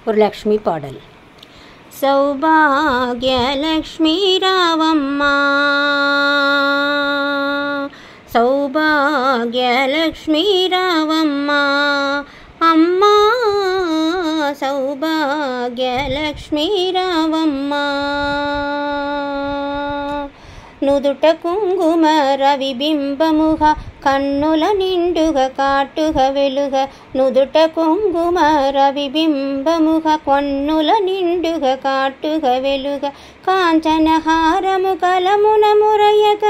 ஒரு லக்ஷ்மி பாடல். சௌபாக்யலக்ஷ்மி ராவம்மா, சௌபாக்யலக்ஷ்மி ராவம்மா, అమ్మా సౌభాగ్యలక్ష్మీ రావమ్మా. నుదుట కుంగుమ రవిబింబముగ కన్నుల నిండుగ కాటుగ వెలుగ, నుదుట కుంగుమ రవిబింబముగ కన్నుల నిండుగ కాటుగ వెలుగ, కాంచనహారము కలమున మురయగ,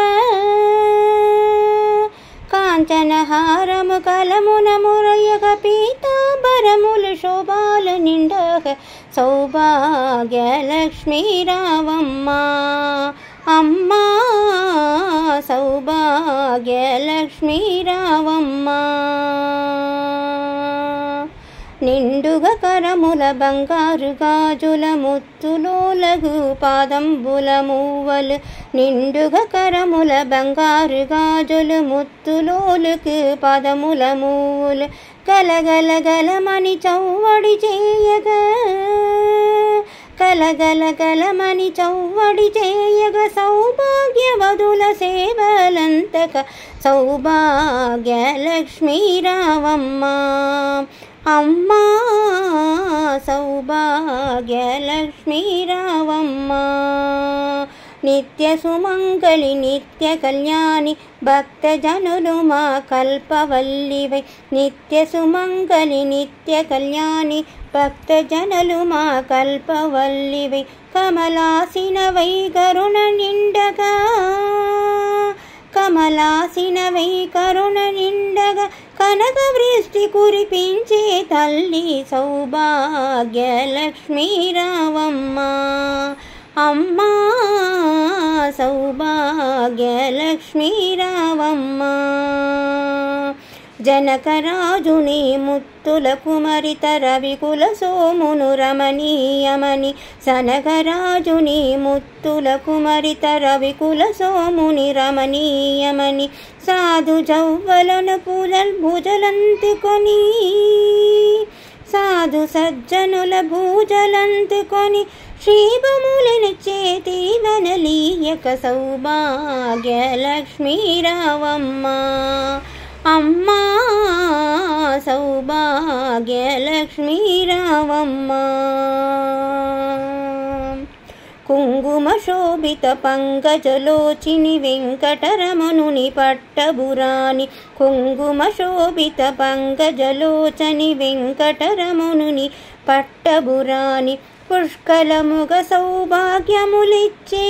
కాంచనహారము కలమున మురయగ, పీతాంబరములు శోభాల నిండగ, సౌభాగ్యలక్ష్మీ రావమ్మా. అమ్మా సౌభాగ్యలక్ష్మీ రావమ్మా. నిండుగా కరముల బంగారు గాజుల ముత్తులోలగు పాదంబుల మూవలు, నిండుగా కరముల బంగారు గాజులు ముత్తులోలకు పాదముల మూవులు, గలగల గలమని చౌవడి చేయగా, కలగల గలమని చౌవడి చేయగ, సౌభాగ్యవధుల సేవలంతక, సౌభాగ్యలక్ష్మీ రావమ్మా. అమ్మా సౌభాగ్యలక్ష్మీ రావమ్మా. నిత్య సుమంగళి నిత్య కళ్యాణి, భక్తజనులు మా కల్పవల్లివై, నిత్య సుమంగళి నిత్య కళ్యాణి, భక్తజనులు మా కల్పవల్లివై, కమలాసినవై కరుణ నిండగా, కమలాసినవై కరుణ నిండగా, కనక వృష్టి కురిపించే తల్లి, సౌభాగ్యలక్ష్మీ రావమ్మా. అమ్మా సౌభాగ్యలక్ష్మీ రావమ్మా. జనకరాజుని ముత్తుల కుమరిత రవికుల సోమును రమణీయమని, సనకరాజుని ముత్తుల కుమరిత రవికుల సోముని రమణీయమని, సాధు జౌవలన భుజలంతుకొని, సాధు సజ్జనుల భూజలంతుకొని, శ్రీభములను చేతి వనలీయక, సౌభాగ్యలక్ష్మీ రావమ్మా. అమ్మా సౌభాగ్యలక్ష్మీ రావమ్మా. కుంగుమ శోభిత పంకజలోచిని వెంకటరమణుని పట్టబురాని, కుంగుమ శోభిత పంకజలోచని వెంకటరమణుని పట్టబురాని, పుష్కలముగ సౌభాగ్యములిచ్చే,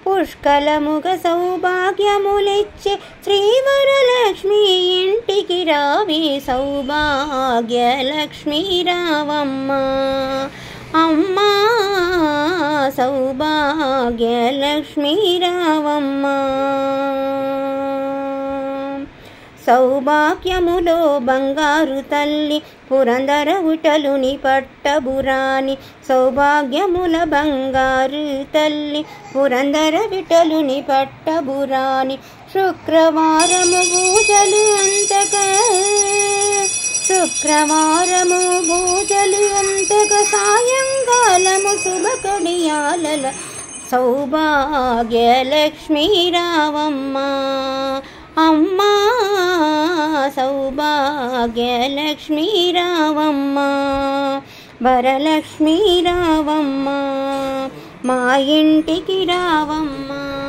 పుష్కలముగ సౌభాగ్యములిచ్చే, శ్రీవరలక్ష్మి ఇంటికి రావే, సౌభాగ్యలక్ష్మీ రావమ్మా. అమ్మా సౌభాగ్యలక్ష్మీ రావమ్మా. సౌభాగ్యములో బంగారు తల్లి పురందర విఠలుని పట్టబురాని, సౌభాగ్యముల బంగారు తల్లి పురందర విఠలుని పట్టబురాని, శుక్రవారము పూజలు అంతగా, శుక్రవారము పూజలు అంతగా, సాయంకాలము శుభకడియాలల, సౌభాగ్యలక్ష్మీ రావమ్మా. అమ్మా సౌభాగ్యలక్ష్మీ రావమ్మా. వరలక్ష్మీ రావమ్మా, మా ఇంటికి రావమ్మా.